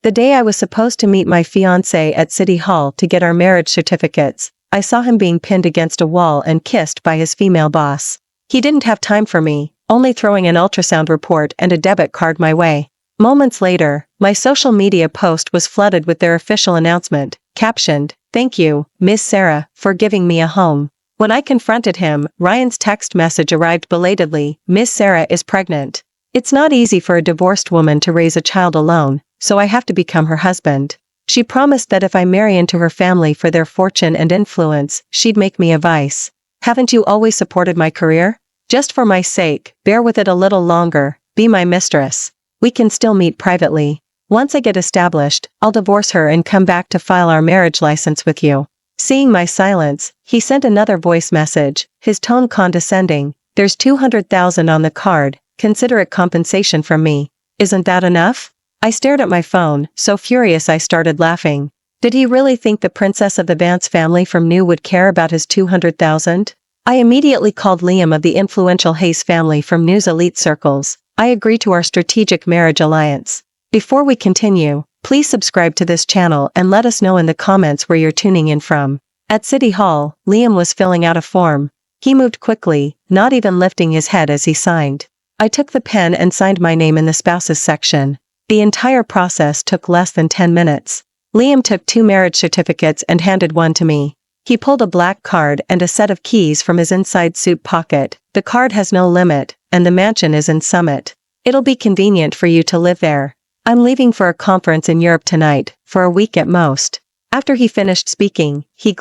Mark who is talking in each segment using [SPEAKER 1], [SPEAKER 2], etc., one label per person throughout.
[SPEAKER 1] The day I was supposed to meet my fiancé at City Hall to get our marriage certificates, I saw him being pinned against a wall and kissed by his female boss. He didn't have time for me, only throwing an ultrasound report and a debit card my way. Moments later, my social media post was flooded with their official announcement, captioned, "Thank you, Miss Sarah, for giving me a home." When I confronted him, Ryan's text message arrived belatedly, "Miss Sarah is pregnant. It's not easy for a divorced woman to raise a child alone, so I have to become her husband. She promised that if I marry into her family for their fortune and influence, she'd make me a vice. Haven't you always supported my career? Just for my sake, bear with it a little longer, be my mistress. We can still meet privately. Once I get established, I'll divorce her and come back to file our marriage license with you." Seeing my silence, he sent another voice message, his tone condescending, "There's 200,000 on the card, consider it compensation from me. Isn't that enough?" I stared at my phone, so furious I started laughing. Did he really think the princess of the Vance family from New would care about his 200,000? I immediately called Liam of the influential Hayes family from New's elite circles. I agree to our strategic marriage alliance. Before we continue, please subscribe to this channel and let us know in the comments where you're tuning in from. At City Hall, Liam was filling out a form. He moved quickly, not even lifting his head as he signed. I took the pen and signed my name in the spouses section. The entire process took less than 10 minutes. Liam took 2 marriage certificates and handed one to me. He pulled a black card and a set of keys from his inside suit pocket. "The card has no limit, and the mansion is in Summit. It'll be convenient for you to live there. I'm leaving for a conference in Europe tonight, for a week at most." After he finished speaking, he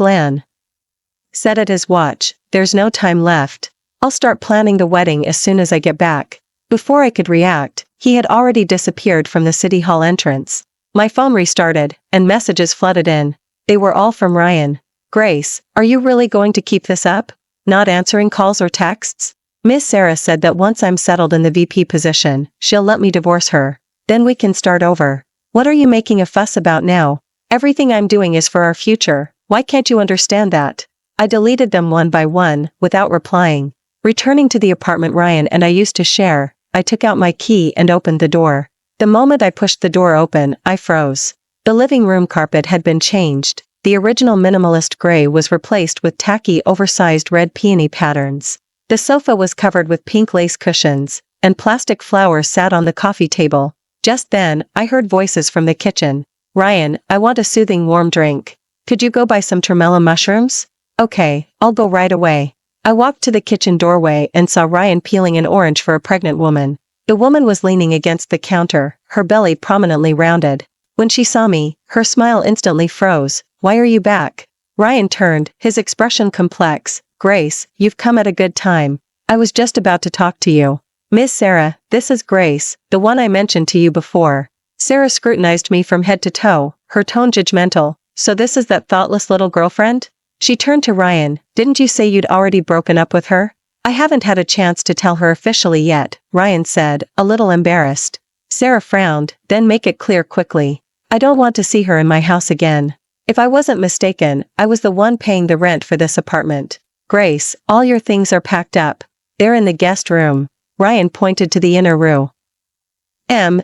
[SPEAKER 1] said at his watch, "There's no time left. I'll start planning the wedding as soon as I get back." Before I could react, he had already disappeared from the City Hall entrance. My phone restarted, and messages flooded in. They were all from Ryan. "Grace, are you really going to keep this up? Not answering calls or texts? Miss Sarah said that once I'm settled in the VP position, she'll let me divorce her. Then we can start over. What are you making a fuss about now? Everything I'm doing is for our future. Why can't you understand that?" I deleted them one by one, without replying. Returning to the apartment Ryan and I used to share, I took out my key and opened the door. The moment I pushed the door open, I froze. The living room carpet had been changed. The original minimalist gray was replaced with tacky oversized red peony patterns. The sofa was covered with pink lace cushions, and plastic flowers sat on the coffee table. Just then, I heard voices from the kitchen. "Ryan, I want a soothing warm drink. Could you go buy some tremella mushrooms?" "Okay, I'll go right away." I walked to the kitchen doorway and saw Ryan peeling an orange for a pregnant woman. The woman was leaning against the counter, her belly prominently rounded. When she saw me, her smile instantly froze. "Why are you back?" Ryan turned, his expression complex. "Grace, you've come at a good time. I was just about to talk to you. Miss Sarah, this is Grace, the one I mentioned to you before." Sarah scrutinized me from head to toe, her tone judgmental. "So this is that thoughtless little girlfriend?" She turned to Ryan. "Didn't you say you'd already broken up with her?" "I haven't had a chance to tell her officially yet," Ryan said, a little embarrassed. Sarah frowned, "Then make it clear quickly. I don't want to see her in my house again." If I wasn't mistaken, I was the one paying the rent for this apartment. "Grace, all your things are packed up. They're in the guest room." Ryan pointed to the inner room.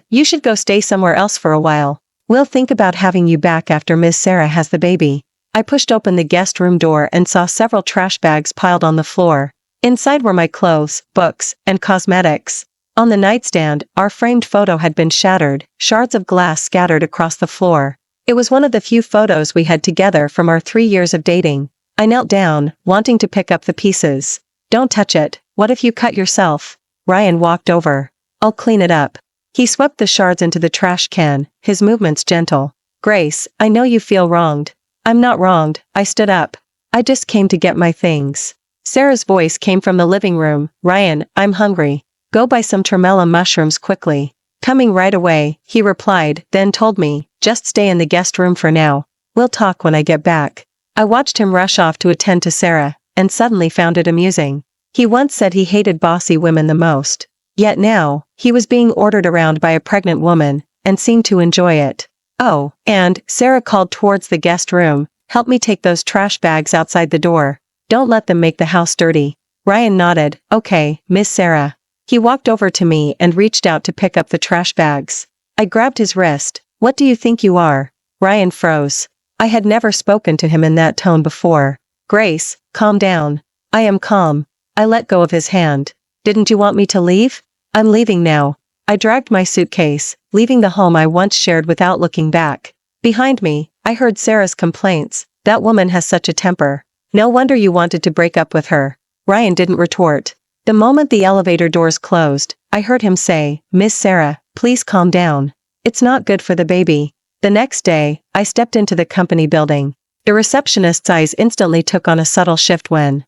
[SPEAKER 1] You should go stay somewhere else for a while. We'll think about having you back after Miss Sarah has the baby." I pushed open the guest room door and saw several trash bags piled on the floor. Inside were my clothes, books, and cosmetics. On the nightstand, our framed photo had been shattered, shards of glass scattered across the floor. It was one of the few photos we had together from our 3 years of dating. I knelt down, wanting to pick up the pieces. "Don't touch it. What if you cut yourself?" Ryan walked over. "I'll clean it up." He swept the shards into the trash can, his movements gentle. "Grace, I know you feel wronged." "I'm not wronged." I stood up. "I just came to get my things." Sarah's voice came from the living room. "Ryan, I'm hungry. Go buy some tremella mushrooms quickly." "Coming right away," he replied, then told me, "Just stay in the guest room for now. We'll talk when I get back." I watched him rush off to attend to Sarah, and suddenly found it amusing. He once said he hated bossy women the most. Yet now, he was being ordered around by a pregnant woman, and seemed to enjoy it. "Oh, and," Sarah called towards the guest room, "help me take those trash bags outside the door. Don't let them make the house dirty." Ryan nodded. "Okay, Miss Sarah." He walked over to me and reached out to pick up the trash bags. I grabbed his wrist. What do you think you are? Ryan froze. I had never spoken to him in that tone before. Grace, calm down. I am calm. I let go of his hand. Didn't you want me to leave? I'm leaving now. I dragged my suitcase, leaving the home I once shared without looking back. Behind me, I heard Sarah's complaints. That woman has such a temper. No wonder you wanted to break up with her. Ryan didn't retort. The moment the elevator doors closed, I heard him say, Miss Sarah, please calm down. It's not good for the baby. The next day, I stepped into the company building. The receptionist's eyes instantly took on a subtle shift when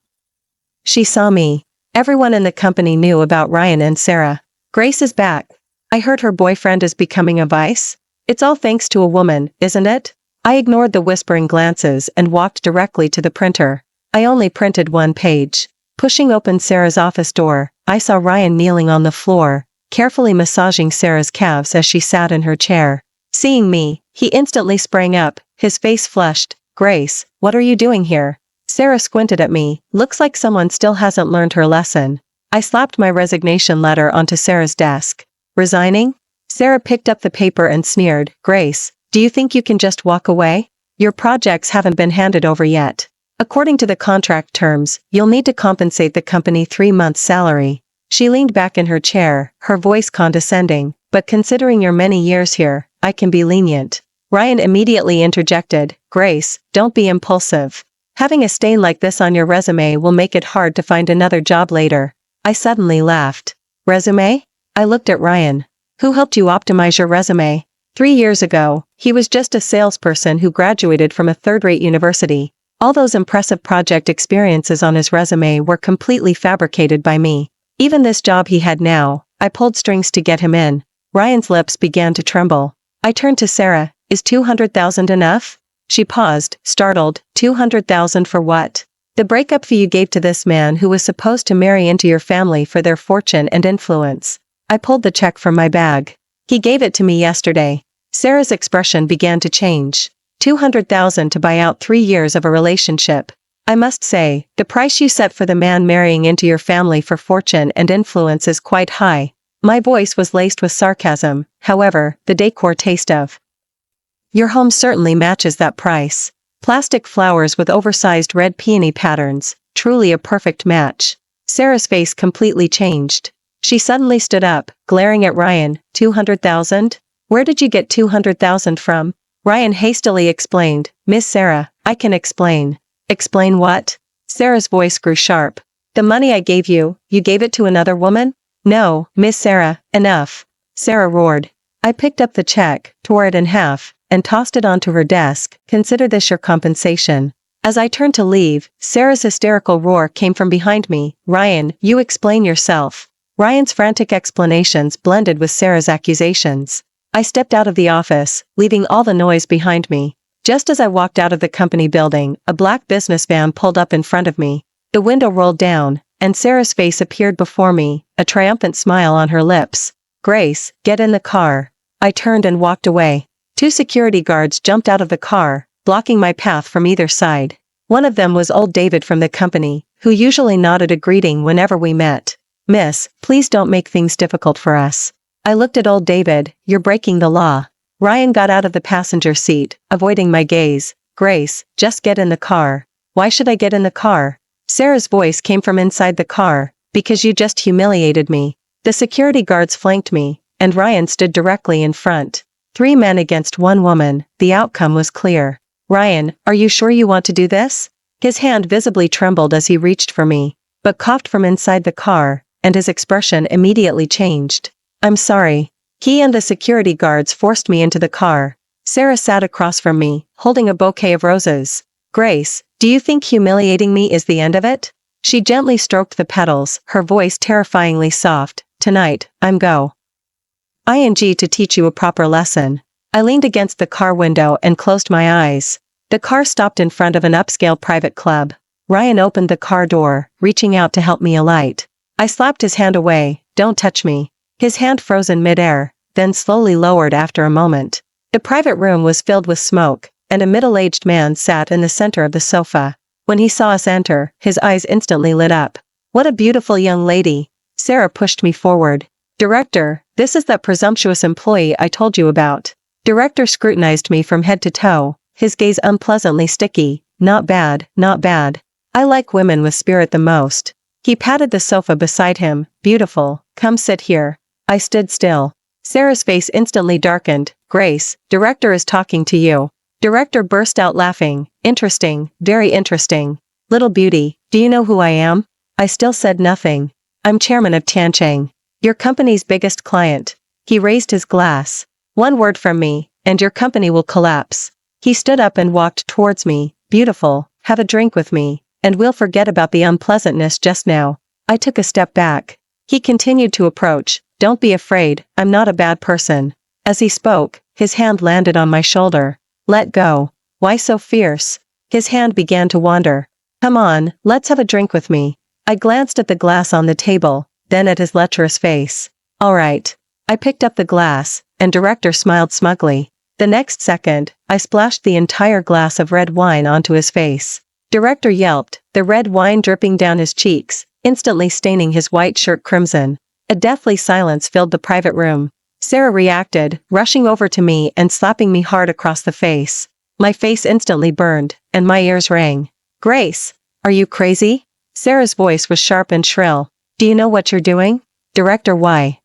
[SPEAKER 1] she saw me. Everyone in the company knew about Ryan and Sarah. Grace is back. I heard her boyfriend is becoming a vice. It's all thanks to a woman, isn't it? I ignored the whispering glances and walked directly to the printer. I only printed one page. Pushing open Sarah's office door, I saw Ryan kneeling on the floor, carefully massaging Sarah's calves as she sat in her chair. Seeing me, he instantly sprang up, his face flushed. Grace, what are you doing here? Sarah squinted at me. Looks like someone still hasn't learned her lesson. I slapped my resignation letter onto Sarah's desk. Resigning? Sarah picked up the paper and sneered. Grace, do you think you can just walk away? Your projects haven't been handed over yet. According to the contract terms, you'll need to compensate the company 3 months' salary. She leaned back in her chair, her voice condescending. But considering your many years here, I can be lenient. Ryan immediately interjected. Grace, don't be impulsive. Having a stain like this on your resume will make it hard to find another job later. I suddenly laughed. Resume? I looked at Ryan. Who helped you optimize your resume? 3 years ago, he was just a salesperson who graduated from a third-rate university. All those impressive project experiences on his resume were completely fabricated by me. Even this job he had now, I pulled strings to get him in. Ryan's lips began to tremble. I turned to Sarah. Is 200,000 enough? She paused, startled. 200,000 for what? The breakup fee you gave to this man who was supposed to marry into your family for their fortune and influence. I pulled the check from my bag. He gave it to me yesterday. Sarah's expression began to change. 200,000 to buy out 3 years of a relationship. I must say, the price you set for the man marrying into your family for fortune and influence is quite high. My voice was laced with sarcasm. However, the decor taste of your home certainly matches that price. Plastic flowers with oversized red peony patterns, truly a perfect match. Sarah's face completely changed. She suddenly stood up, glaring at Ryan. 200,000? Where did you get 200,000 from? Ryan hastily explained. Miss Sarah, I can explain. Explain what? Sarah's voice grew sharp. The money I gave you gave it to another woman? No, Miss Sarah, enough. Sarah roared. I picked up the check, tore it in half, and tossed it onto her desk. Consider this your compensation. As I turned to leave, Sarah's hysterical roar came from behind me. Ryan, you explain yourself. Ryan's frantic explanations blended with Sarah's accusations. I stepped out of the office, leaving all the noise behind me. Just as I walked out of the company building, a black business van pulled up in front of me. The window rolled down, and Sarah's face appeared before me, a triumphant smile on her lips. Grace, get in the car. I turned and walked away. 2 security guards jumped out of the car, blocking my path from either side. One of them was old David from the company, who usually nodded a greeting whenever we met. Miss, please don't make things difficult for us. I looked at old David. You're breaking the law. Ryan got out of the passenger seat, avoiding my gaze. Grace, just get in the car. Why should I get in the car? Sarah's voice came from inside the car. Because you just humiliated me. The security guards flanked me, and Ryan stood directly in front. 3 men against 1 woman, the outcome was clear. Ryan, are you sure you want to do this? His hand visibly trembled as he reached for me, but coughed from inside the car, and his expression immediately changed. I'm sorry. He and the security guards forced me into the car. Sarah sat across from me, holding a bouquet of roses. Grace, do you think humiliating me is the end of it? She gently stroked the petals, her voice terrifyingly soft. Tonight, I'm ing to teach you a proper lesson. I leaned against the car window and closed my eyes. The car stopped in front of an upscale private club. Ryan opened the car door, reaching out to help me alight. I slapped his hand away. Don't touch me. His hand froze in midair, then slowly lowered after a moment. The private room was filled with smoke, and a middle-aged man sat in the center of the sofa. When he saw us enter, his eyes instantly lit up. What a beautiful young lady. Sarah pushed me forward. Director, this is that presumptuous employee I told you about. Director scrutinized me from head to toe, his gaze unpleasantly sticky. Not bad, not bad. I like women with spirit the most. He patted the sofa beside him. Beautiful, come sit here. I stood still. Sarah's face instantly darkened. Grace, director is talking to you. Director burst out laughing. Interesting, very interesting. Little beauty, do you know who I am? I still said nothing. I'm chairman of Tiancheng. Your company's biggest client. He raised his glass. One word from me, and your company will collapse. He stood up and walked towards me. Beautiful, have a drink with me, and we'll forget about the unpleasantness just now. I took a step back. He continued to approach. Don't be afraid, I'm not a bad person. As he spoke, his hand landed on my shoulder. Let go. Why so fierce? His hand began to wander. Come on, let's have a drink with me. I glanced at the glass on the table, then at his lecherous face. All right. I picked up the glass, and director smiled smugly. The next second, I splashed the entire glass of red wine onto his face. Director yelped, the red wine dripping down his cheeks, instantly staining his white shirt crimson. A deathly silence filled the private room. Sarah reacted, rushing over to me and slapping me hard across the face. My face instantly burned, and my ears rang. Grace, are you crazy? Sarah's voice was sharp and shrill. Do you know what you're doing? Director, why?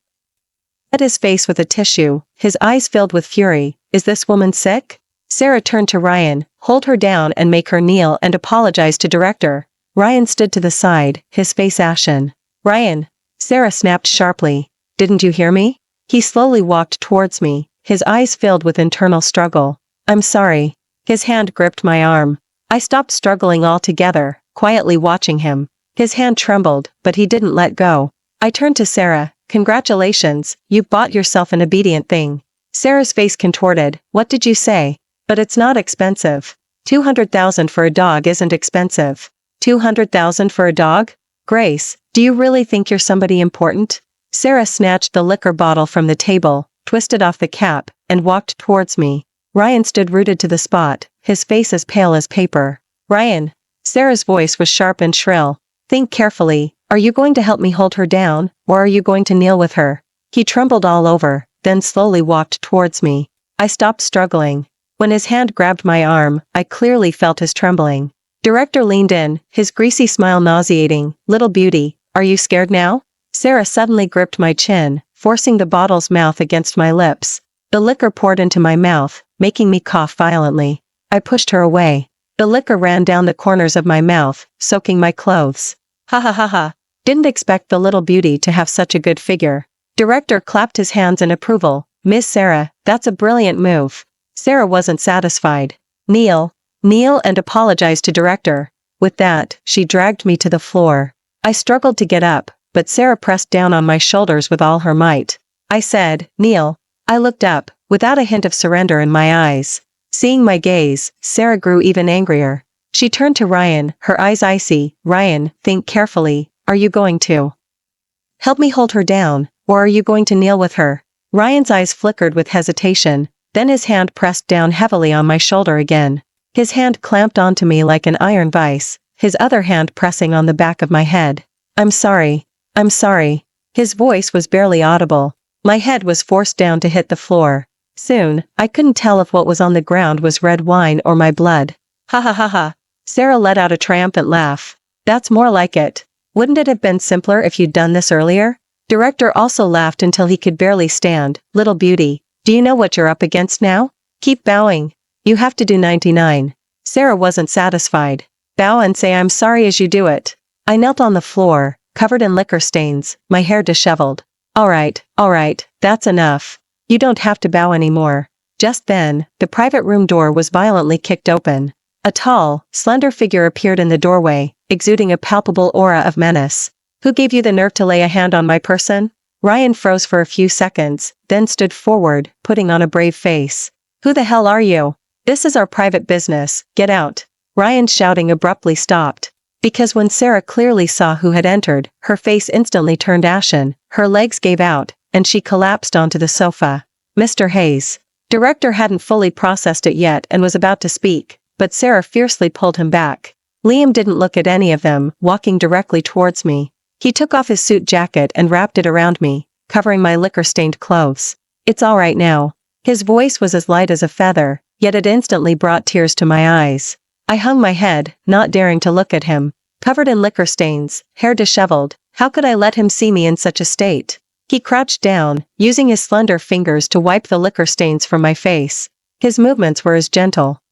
[SPEAKER 1] At his face with a tissue, his eyes filled with fury. Is this woman sick? Sarah turned to Ryan. Hold her down and make her kneel and apologize to director. Ryan stood to the side, his face ashen. Ryan. Sarah snapped sharply. Didn't you hear me? He slowly walked towards me, his eyes filled with internal struggle. I'm sorry. His hand gripped my arm. I stopped struggling altogether, quietly watching him. His hand trembled, but he didn't let go. I turned to Sarah. Congratulations, you've bought yourself an obedient thing. Sarah's face contorted. What did you say? But it's not expensive. 200,000 for a dog isn't expensive. 200,000 for a dog? Grace, do you really think you're somebody important? Sarah snatched the liquor bottle from the table, twisted off the cap, and walked towards me. Ryan stood rooted to the spot, his face as pale as paper. Ryan. Sarah's voice was sharp and shrill. Think carefully. Are you going to help me hold her down, or are you going to kneel with her? He trembled all over, then slowly walked towards me. I stopped struggling. When his hand grabbed my arm, I clearly felt his trembling. Director leaned in, his greasy smile nauseating. Little beauty, are you scared now? Sarah suddenly gripped my chin, forcing the bottle's mouth against my lips. The liquor poured into my mouth, making me cough violently. I pushed her away. The liquor ran down the corners of my mouth, soaking my clothes. Ha ha ha ha. Didn't expect the little beauty to have such a good figure. Director clapped his hands in approval. Miss Sarah, that's a brilliant move. Sarah wasn't satisfied. Kneel and apologize to director. With that, she dragged me to the floor. I struggled to get up, but Sarah pressed down on my shoulders with all her might. I said, kneel. I looked up, without a hint of surrender in my eyes. Seeing my gaze, Sarah grew even angrier. She turned to Ryan, her eyes icy. Ryan, think carefully. Are you going to help me hold her down, or are you going to kneel with her? Ryan's eyes flickered with hesitation, then his hand pressed down heavily on my shoulder again. His hand clamped onto me like an iron vice, his other hand pressing on the back of my head. I'm sorry. I'm sorry. His voice was barely audible. My head was forced down to hit the floor. Soon, I couldn't tell if what was on the ground was red wine or my blood. Ha ha ha ha. Sarah let out a triumphant laugh. That's more like it. Wouldn't it have been simpler if you'd done this earlier? Director also laughed until he could barely stand. Little beauty, do you know what you're up against now? Keep bowing. You have to do 99. Sarah wasn't satisfied. Bow and say I'm sorry as you do it. I knelt on the floor, covered in liquor stains, my hair disheveled. All right, that's enough. You don't have to bow anymore. Just then, the private room door was violently kicked open. A tall, slender figure appeared in the doorway, exuding a palpable aura of menace. Who gave you the nerve to lay a hand on my person? Ryan froze for a few seconds, then stood forward, putting on a brave face. Who the hell are you? This is our private business, get out. Ryan's shouting abruptly stopped. Because when Sarah clearly saw who had entered, her face instantly turned ashen, her legs gave out, and she collapsed onto the sofa. Mr. Hayes. Director hadn't fully processed it yet and was about to speak, but Sarah fiercely pulled him back. Liam didn't look at any of them, walking directly towards me. He took off his suit jacket and wrapped it around me, covering my liquor-stained clothes. It's all right now. His voice was as light as a feather, yet it instantly brought tears to my eyes. I hung my head, not daring to look at him. Covered in liquor stains, hair disheveled, how could I let him see me in such a state? He crouched down, using his slender fingers to wipe the liquor stains from my face. His movements were as gentle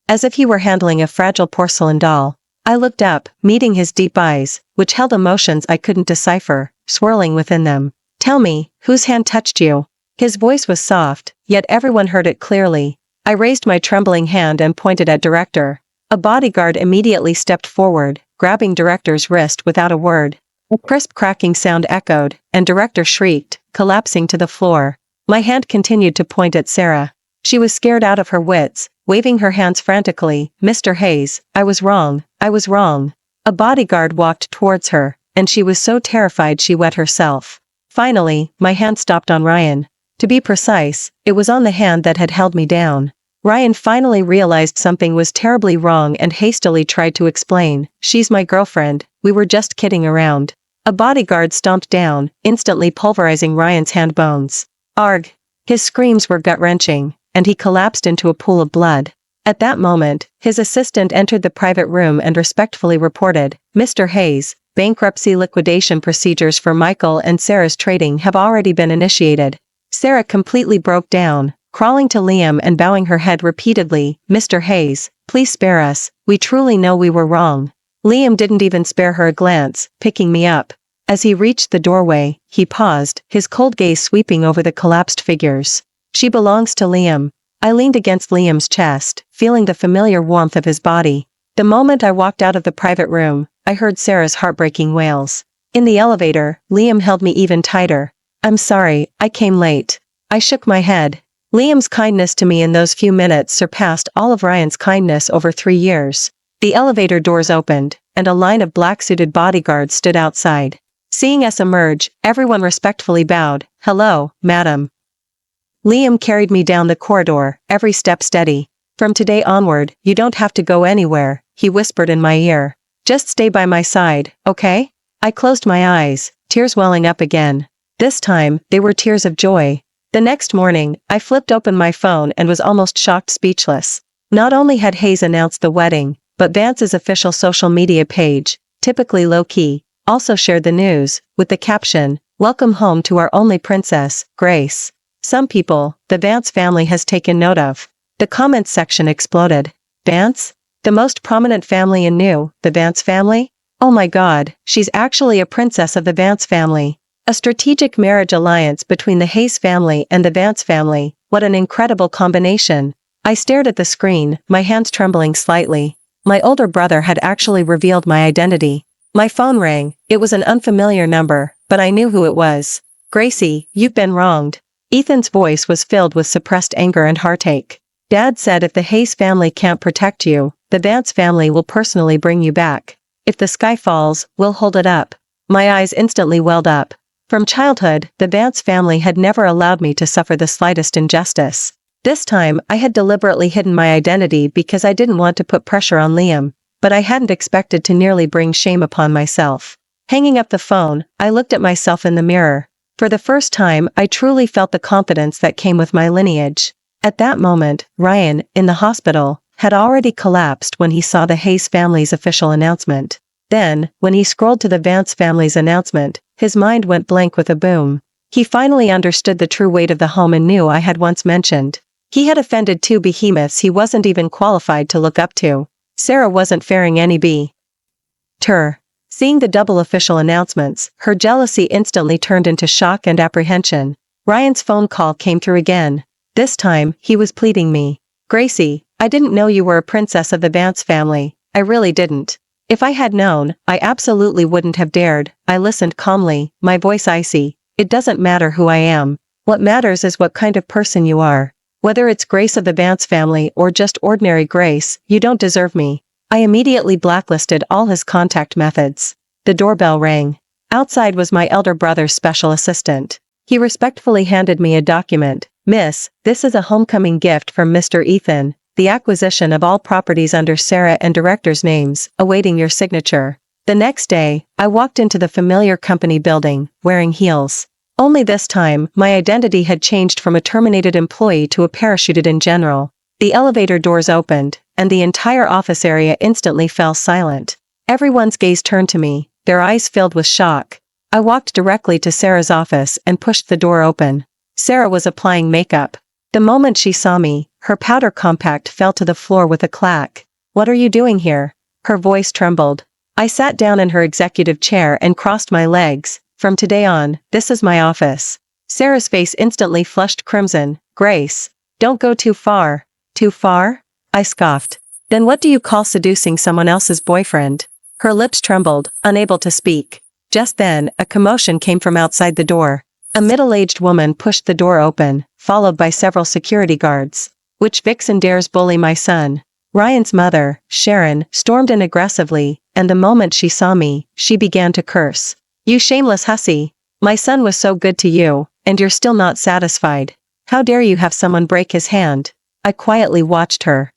[SPEAKER 1] as if he were handling a fragile porcelain doll. I looked up, meeting his deep eyes, which held emotions I couldn't decipher, swirling within them. Tell me, whose hand touched you? His voice was soft, yet everyone heard it clearly. I raised my trembling hand and pointed at Director. A bodyguard immediately stepped forward, grabbing Director's wrist without a word. A crisp cracking sound echoed, and Director shrieked, collapsing to the floor. My hand continued to point at Sarah. She was scared out of her wits, waving her hands frantically. Mr. Hayes, I was wrong, I was wrong. A bodyguard walked towards her, and she was so terrified she wet herself. Finally, my hand stopped on Ryan. To be precise, it was on the hand that had held me down. Ryan finally realized something was terribly wrong and hastily tried to explain. She's my girlfriend, we were just kidding around. A bodyguard stomped down, instantly pulverizing Ryan's hand bones. Arg! His screams were gut-wrenching, and he collapsed into a pool of blood. At that moment, his assistant entered the private room and respectfully reported, Mr. Hayes, bankruptcy liquidation procedures for Michael and Sarah's trading have already been initiated. Sarah completely broke down, crawling to Liam and bowing her head repeatedly. Mr. Hayes, please spare us, we truly know we were wrong. Liam didn't even spare her a glance, picking me up. As he reached the doorway, he paused, his cold gaze sweeping over the collapsed figures. She belongs to Liam. I leaned against Liam's chest, feeling the familiar warmth of his body. The moment I walked out of the private room, I heard Sarah's heartbreaking wails. In the elevator, Liam held me even tighter. I'm sorry, I came late. I shook my head. Liam's kindness to me in those few minutes surpassed all of Ryan's kindness over 3 years. The elevator doors opened, and a line of black-suited bodyguards stood outside. Seeing us emerge, everyone respectfully bowed. Hello, madam. Liam carried me down the corridor, every step steady. From today onward, you don't have to go anywhere, he whispered in my ear. Just stay by my side, okay? I closed my eyes, tears welling up again. This time, they were tears of joy. The next morning, I flipped open my phone and was almost shocked speechless. Not only had Hayes announced the wedding, but Vance's official social media page, typically low-key, also shared the news, with the caption, "Welcome home to our only princess, Grace." Some people, the Vance family has taken note of. The comments section exploded. Vance? The most prominent family in New, the Vance family? Oh my god, she's actually a princess of the Vance family. A strategic marriage alliance between the Hayes family and the Vance family, what an incredible combination. I stared at the screen, my hands trembling slightly. My older brother had actually revealed my identity. My phone rang, it was an unfamiliar number, but I knew who it was. Gracie, you've been wronged. Ethan's voice was filled with suppressed anger and heartache. Dad said if the Hayes family can't protect you, the Vance family will personally bring you back. If the sky falls, we'll hold it up. My eyes instantly welled up. From childhood, the Vance family had never allowed me to suffer the slightest injustice. This time, I had deliberately hidden my identity because I didn't want to put pressure on Liam, but I hadn't expected to nearly bring shame upon myself. Hanging up the phone, I looked at myself in the mirror. For the first time, I truly felt the confidence that came with my lineage. At that moment, Ryan, in the hospital, had already collapsed when he saw the Hayes family's official announcement. Then, when he scrolled to the Vance family's announcement, his mind went blank with a boom. He finally understood the true weight of the home and knew I had once mentioned. He had offended 2 behemoths he wasn't even qualified to look up to. Sarah wasn't faring any better. Seeing the double official announcements, her jealousy instantly turned into shock and apprehension. Ryan's phone call came through again. This time, he was pleading me. Gracie, I didn't know you were a princess of the Vance family, I really didn't. If I had known, I absolutely wouldn't have dared. I listened calmly, my voice icy. It doesn't matter who I am. What matters is what kind of person you are. Whether it's Grace of the Vance family or just ordinary Grace, you don't deserve me. I immediately blacklisted all his contact methods. The doorbell rang. Outside was my elder brother's special assistant. He respectfully handed me a document. Miss, this is a homecoming gift from Mr. Ethan, the acquisition of all properties under Sarah and directors' names, awaiting your signature. The next day, I walked into the familiar company building, wearing heels. Only this time, my identity had changed from a terminated employee to a parachuted in general. The elevator doors opened, and the entire office area instantly fell silent. Everyone's gaze turned to me, their eyes filled with shock. I walked directly to Sarah's office and pushed the door open. Sarah was applying makeup. The moment she saw me, her powder compact fell to the floor with a clack. "What are you doing here?" Her voice trembled. I sat down in her executive chair and crossed my legs. "From today on, this is my office." Sarah's face instantly flushed crimson. "Grace, don't go too far." "Too far?" I scoffed. "Then what do you call seducing someone else's boyfriend?" Her lips trembled, unable to speak. Just then, a commotion came from outside the door. A middle-aged woman pushed the door open, followed by several security guards. "Which vixen dares bully my son?" Ryan's mother, Sharon, stormed in aggressively, and the moment she saw me, she began to curse. "You shameless hussy! My son was so good to you, and you're still not satisfied. How dare you have someone break his hand?" I quietly watched her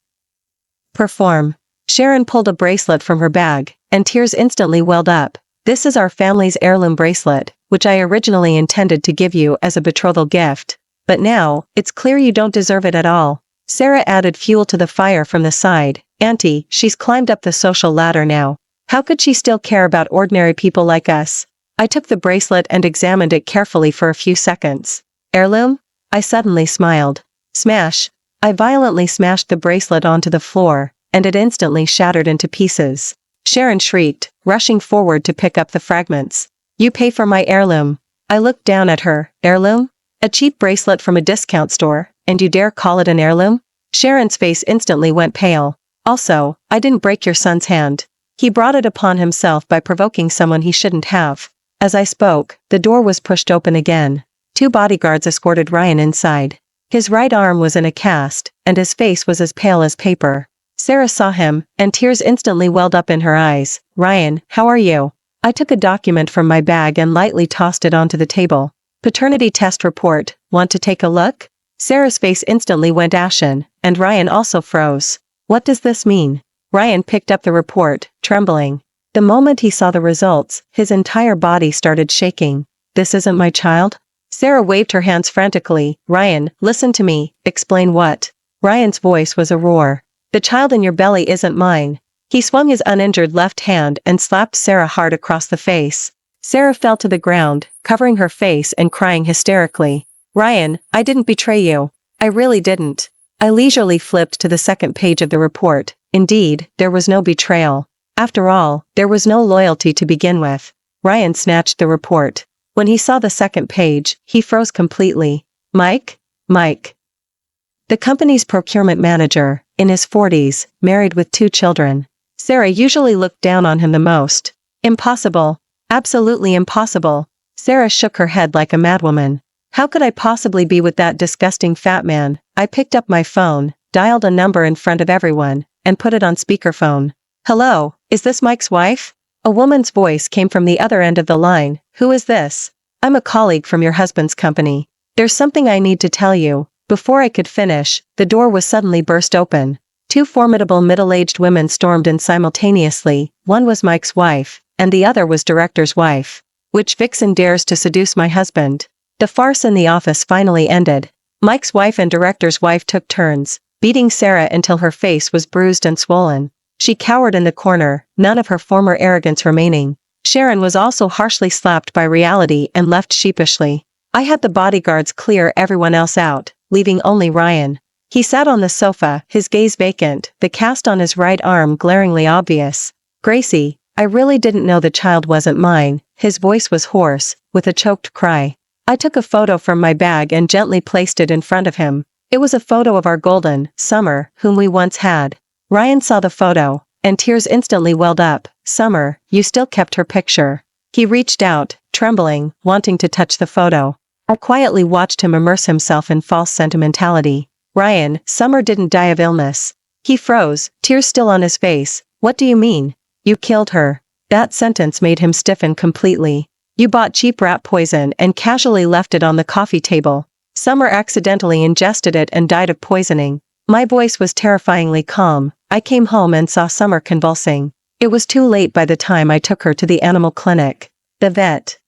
[SPEAKER 1] perform. Sharon pulled a bracelet from her bag, and tears instantly welled up. "This is our family's heirloom bracelet, which I originally intended to give you as a betrothal gift. But now, it's clear you don't deserve it at all." Sarah added fuel to the fire from the side. "Auntie, she's climbed up the social ladder now. How could she still care about ordinary people like us?" I took the bracelet and examined it carefully for a few seconds. "Heirloom?" I suddenly smiled. Smash! I violently smashed the bracelet onto the floor, and it instantly shattered into pieces. Sharon shrieked, rushing forward to pick up the fragments. "You pay for my heirloom." I looked down at her. "Heirloom? A cheap bracelet from a discount store, and you dare call it an heirloom?" Sharon's face instantly went pale. "Also, I didn't break your son's hand. He brought it upon himself by provoking someone he shouldn't have." As I spoke, the door was pushed open again. 2 bodyguards escorted Ryan inside. His right arm was in a cast, and his face was as pale as paper. Sarah saw him, and tears instantly welled up in her eyes. "Ryan, how are you?" I took a document from my bag and lightly tossed it onto the table. "Paternity test report, want to take a look?" Sarah's face instantly went ashen, and Ryan also froze. "What does this mean?" Ryan picked up the report, trembling. The moment he saw the results, his entire body started shaking. "This isn't my child?" Sarah waved her hands frantically. "Ryan, listen to me, explain what?" Ryan's voice was a roar. "The child in your belly isn't mine." He swung his uninjured left hand and slapped Sarah hard across the face. Sarah fell to the ground, covering her face and crying hysterically. "Ryan, I didn't betray you. I really didn't." I leisurely flipped to the second page of the report. Indeed, there was no betrayal. After all, there was no loyalty to begin with. Ryan snatched the report. When he saw the second page, he froze completely. Mike? The company's procurement manager, in his 40s, married with 2 children. Sarah usually looked down on him the most. "Impossible. Absolutely impossible." Sarah shook her head like a madwoman. "How could I possibly be with that disgusting fat man?" I picked up my phone, dialed a number in front of everyone, and put it on speakerphone. "Hello, is this Mike's wife?" A woman's voice came from the other end of the line. "Who is this?" "I'm a colleague from your husband's company. There's something I need to tell you." Before I could finish, the door was suddenly burst open. 2 formidable middle-aged women stormed in simultaneously. One was Mike's wife, and the other was director's wife. "Which vixen dares to seduce my husband?" The farce in the office finally ended. Mike's wife and director's wife took turns, beating Sarah until her face was bruised and swollen. She cowered in the corner, none of her former arrogance remaining. Sharon was also harshly slapped by reality and left sheepishly. I had the bodyguards clear everyone else out, leaving only Ryan. He sat on the sofa, his gaze vacant, the cast on his right arm glaringly obvious. "Gracie, I really didn't know the child wasn't mine." His voice was hoarse, with a choked cry. I took a photo from my bag and gently placed it in front of him. It was a photo of our golden, Summer, whom we once had. Ryan saw the photo, and tears instantly welled up. "Summer, you still kept her picture." He reached out, trembling, wanting to touch the photo. I quietly watched him immerse himself in false sentimentality. "Ryan, Summer didn't die of illness." He froze, tears still on his face. "What do you mean? You killed her." That sentence made him stiffen completely. "You bought cheap rat poison and casually left it on the coffee table. Summer accidentally ingested it and died of poisoning." My voice was terrifyingly calm. I came home and saw Summer convulsing. It was too late by the time I took her to the animal clinic. The vet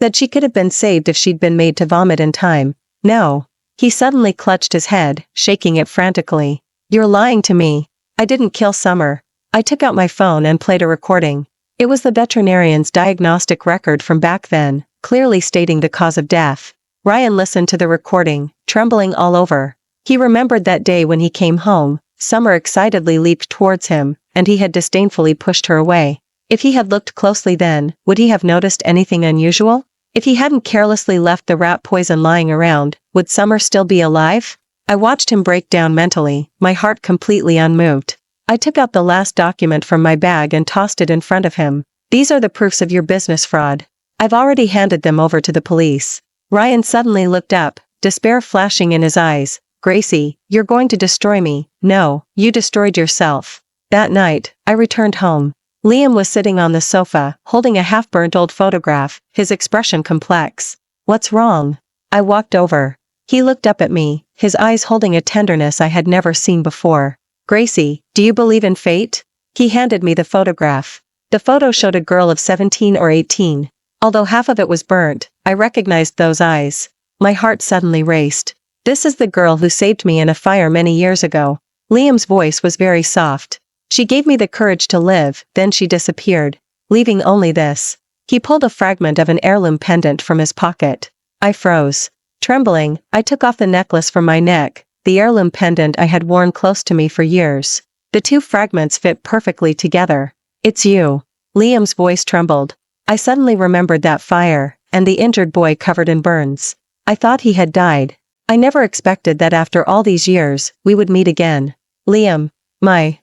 [SPEAKER 1] Said she could have been saved if she'd been made to vomit in time. No. He suddenly clutched his head, shaking it frantically. You're lying to me. I didn't kill Summer. I took out my phone and played a recording. It was the veterinarian's diagnostic record from back then, clearly stating the cause of death. Ryan listened to the recording, trembling all over. He remembered that day when he came home. Summer excitedly leaped towards him, and he had disdainfully pushed her away. If he had looked closely then, would he have noticed anything unusual? If he hadn't carelessly left the rat poison lying around, would Summer still be alive? I watched him break down mentally, my heart completely unmoved. I took out the last document from my bag and tossed it in front of him. These are the proofs of your business fraud. I've already handed them over to the police. Ryan suddenly looked up, despair flashing in his eyes. Gracie, you're going to destroy me. No, you destroyed yourself. That night, I returned home. Liam was sitting on the sofa, holding a half-burnt old photograph, his expression complex. What's wrong? I walked over. He looked up at me, his eyes holding a tenderness I had never seen before. Gracie, do you believe in fate? He handed me the photograph. The photo showed a girl of 17 or 18. Although half of it was burnt, I recognized those eyes. My heart suddenly raced. This is the girl who saved me in a fire many years ago. Liam's voice was very soft. She gave me the courage to live, then she disappeared, leaving only this. He pulled a fragment of an heirloom pendant from his pocket. I froze. Trembling, I took off the necklace from my neck, the heirloom pendant I had worn close to me for years. The two fragments fit perfectly together. It's you. Liam's voice trembled. I suddenly remembered that fire, and the injured boy covered in burns. I thought he had died. I never expected that after all these years, we would meet again. Liam. My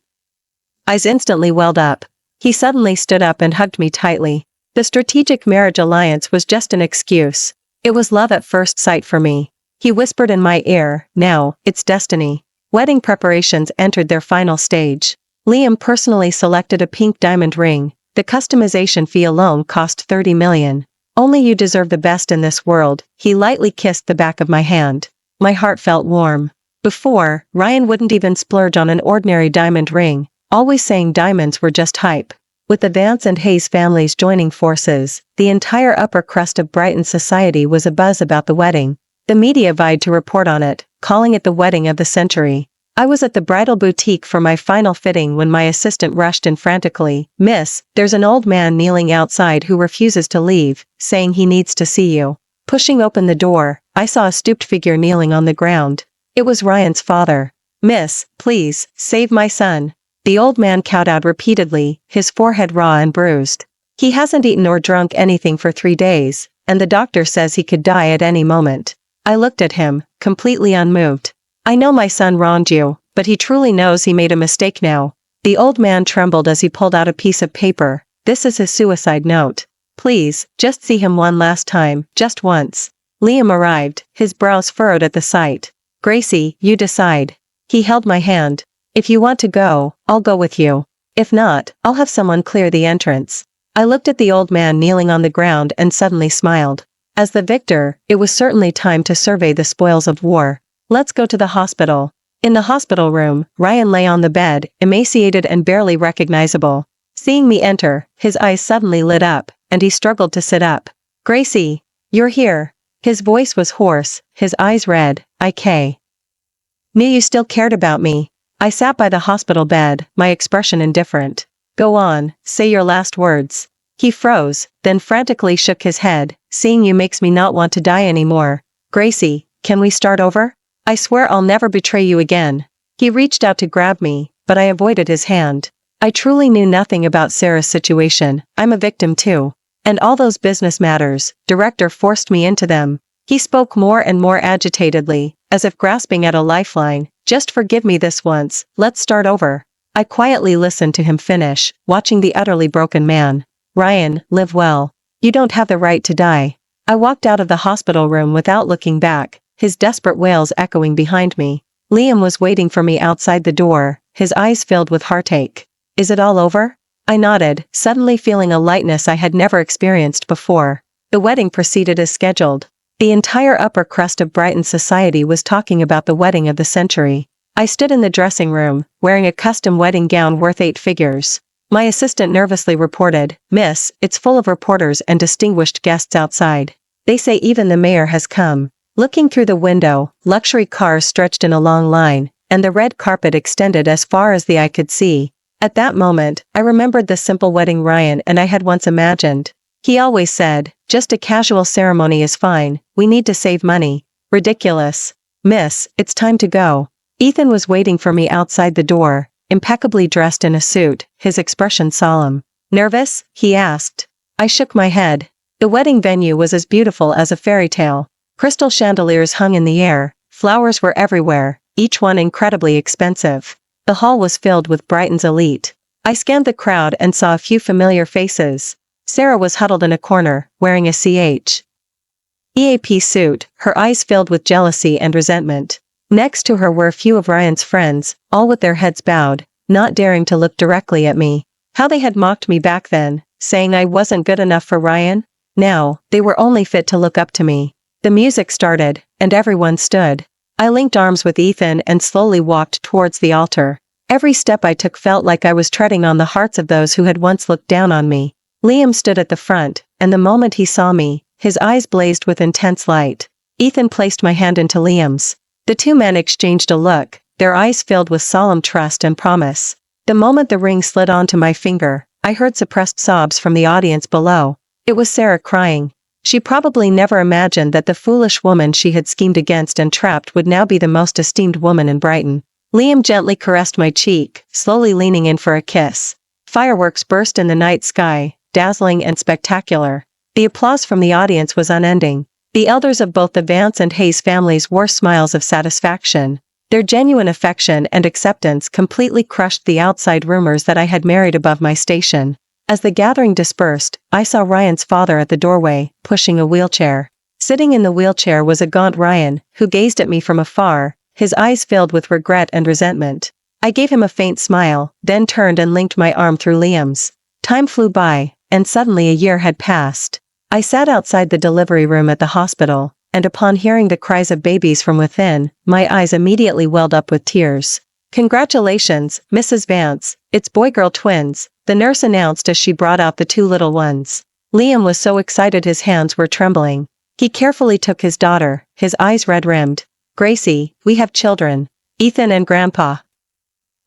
[SPEAKER 1] eyes instantly welled up. He suddenly stood up and hugged me tightly. The strategic marriage alliance was just an excuse. It was love at first sight for me. He whispered in my ear, now, it's destiny. Wedding preparations entered their final stage. Liam personally selected a pink diamond ring. The customization fee alone cost 30 million. Only you deserve the best in this world. He lightly kissed the back of my hand. My heart felt warm. Before, Ryan wouldn't even splurge on an ordinary diamond ring, always saying diamonds were just hype. With the Vance and Hayes families joining forces, the entire upper crust of Brighton society was abuzz about the wedding. The media vied to report on it, calling it the wedding of the century. I was at the bridal boutique for my final fitting when my assistant rushed in frantically. Miss, there's an old man kneeling outside who refuses to leave, saying he needs to see you. Pushing open the door, I saw a stooped figure kneeling on the ground. It was Ryan's father. Miss, please, save my son. The old man kowtowed repeatedly, his forehead raw and bruised. He hasn't eaten or drunk anything for 3 days, and the doctor says he could die at any moment. I looked at him, completely unmoved. I know my son wronged you, but he truly knows he made a mistake now. The old man trembled as he pulled out a piece of paper. This is his suicide note. Please, just see him one last time, just once. Liam arrived, his brows furrowed at the sight. Gracie, you decide. He held my hand. If you want to go, I'll go with you. If not, I'll have someone clear the entrance. I looked at the old man kneeling on the ground and suddenly smiled. As the victor, it was certainly time to survey the spoils of war. Let's go to the hospital. In the hospital room, Ryan lay on the bed, emaciated and barely recognizable. Seeing me enter, his eyes suddenly lit up, and he struggled to sit up. Gracie, you're here. His voice was hoarse, his eyes red. I knew you still cared about me. I sat by the hospital bed, my expression indifferent. Go on, say your last words. He froze, then frantically shook his head. Seeing you makes me not want to die anymore. Gracie, can we start over? I swear I'll never betray you again. He reached out to grab me, but I avoided his hand. I truly knew nothing about Sarah's situation. I'm a victim too. And all those business matters, director forced me into them. He spoke more and more agitatedly, as if grasping at a lifeline. Just forgive me this once, let's start over. I quietly listened to him finish, watching the utterly broken man. Ryan, live well. You don't have the right to die. I walked out of the hospital room without looking back, his desperate wails echoing behind me. Liam was waiting for me outside the door, his eyes filled with heartache. Is it all over? I nodded, suddenly feeling a lightness I had never experienced before. The wedding proceeded as scheduled. The entire upper crust of Brighton society was talking about the wedding of the century. I stood in the dressing room, wearing a custom wedding gown worth 8 figures. My assistant nervously reported, "Miss, it's full of reporters and distinguished guests outside. They say even the mayor has come." Looking through the window, luxury cars stretched in a long line, and the red carpet extended as far as the eye could see. At that moment, I remembered the simple wedding Ryan and I had once imagined. He always said, "Just a casual ceremony is fine, we need to save money." Ridiculous. "Miss, it's time to go." Ethan was waiting for me outside the door, impeccably dressed in a suit, his expression solemn. "Nervous?" he asked. I shook my head. The wedding venue was as beautiful as a fairy tale. Crystal chandeliers hung in the air, flowers were everywhere, each one incredibly expensive. The hall was filled with Brighton's elite. I scanned the crowd and saw a few familiar faces. Sarah was huddled in a corner, wearing a CHEAP suit, her eyes filled with jealousy and resentment. Next to her were a few of Ryan's friends, all with their heads bowed, not daring to look directly at me. How they had mocked me back then, saying I wasn't good enough for Ryan. Now, they were only fit to look up to me. The music started, and everyone stood. I linked arms with Ethan and slowly walked towards the altar. Every step I took felt like I was treading on the hearts of those who had once looked down on me. Liam stood at the front, and the moment he saw me, his eyes blazed with intense light. Ethan placed my hand into Liam's. The two men exchanged a look, their eyes filled with solemn trust and promise. The moment the ring slid onto my finger, I heard suppressed sobs from the audience below. It was Sarah crying. She probably never imagined that the foolish woman she had schemed against and trapped would now be the most esteemed woman in Brighton. Liam gently caressed my cheek, slowly leaning in for a kiss. Fireworks burst in the night sky, dazzling and spectacular. The applause from the audience was unending. The elders of both the Vance and Hayes families wore smiles of satisfaction. Their genuine affection and acceptance completely crushed the outside rumors that I had married above my station. As the gathering dispersed, I saw Ryan's father at the doorway, pushing a wheelchair. Sitting in the wheelchair was a gaunt Ryan, who gazed at me from afar, his eyes filled with regret and resentment. I gave him a faint smile, then turned and linked my arm through Liam's. Time flew by, and suddenly a year had passed. I sat outside the delivery room at the hospital, and upon hearing the cries of babies from within, my eyes immediately welled up with tears. "Congratulations, Mrs. Vance, it's boy-girl twins," the nurse announced as she brought out the two little ones. Liam was so excited his hands were trembling. He carefully took his daughter, his eyes red-rimmed. "Gracie, we have children." Ethan and Grandpa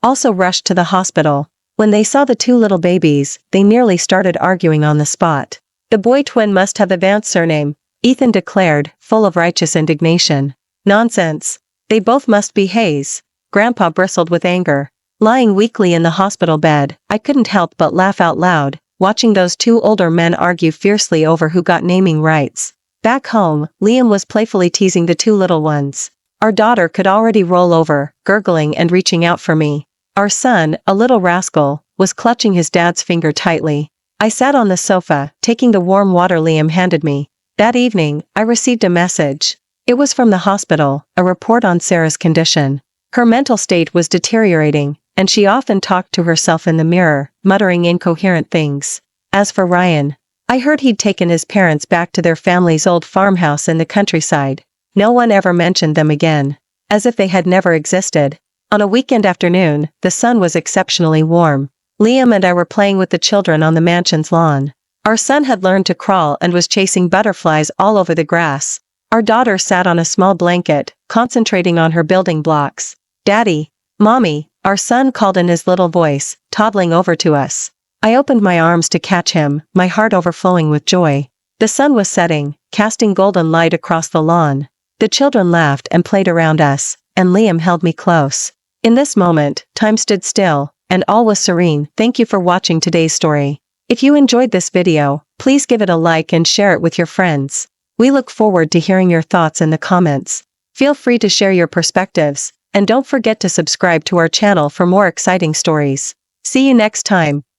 [SPEAKER 1] also rushed to the hospital. When they saw the two little babies, they nearly started arguing on the spot. "The boy twin must have the Vance surname," Ethan declared, full of righteous indignation. "Nonsense. They both must be Hayes." Grandpa bristled with anger. Lying weakly in the hospital bed, I couldn't help but laugh out loud, watching those two older men argue fiercely over who got naming rights. Back home, Liam was playfully teasing the two little ones. Our daughter could already roll over, gurgling and reaching out for me. Our son, a little rascal, was clutching his dad's finger tightly. I sat on the sofa, taking the warm water Liam handed me. That evening, I received a message. It was from the hospital, a report on Sarah's condition. Her mental state was deteriorating, and she often talked to herself in the mirror, muttering incoherent things. As for Ryan, I heard he'd taken his parents back to their family's old farmhouse in the countryside. No one ever mentioned them again. As if they had never existed. On a weekend afternoon, the sun was exceptionally warm. Liam and I were playing with the children on the mansion's lawn. Our son had learned to crawl and was chasing butterflies all over the grass. Our daughter sat on a small blanket, concentrating on her building blocks. "Daddy, Mommy," our son called in his little voice, toddling over to us. I opened my arms to catch him, my heart overflowing with joy. The sun was setting, casting golden light across the lawn. The children laughed and played around us, and Liam held me close. In this moment, time stood still, and all was serene. Thank you for watching today's story. If you enjoyed this video, please give it a like and share it with your friends. We look forward to hearing your thoughts in the comments. Feel free to share your perspectives, and don't forget to subscribe to our channel for more exciting stories. See you next time.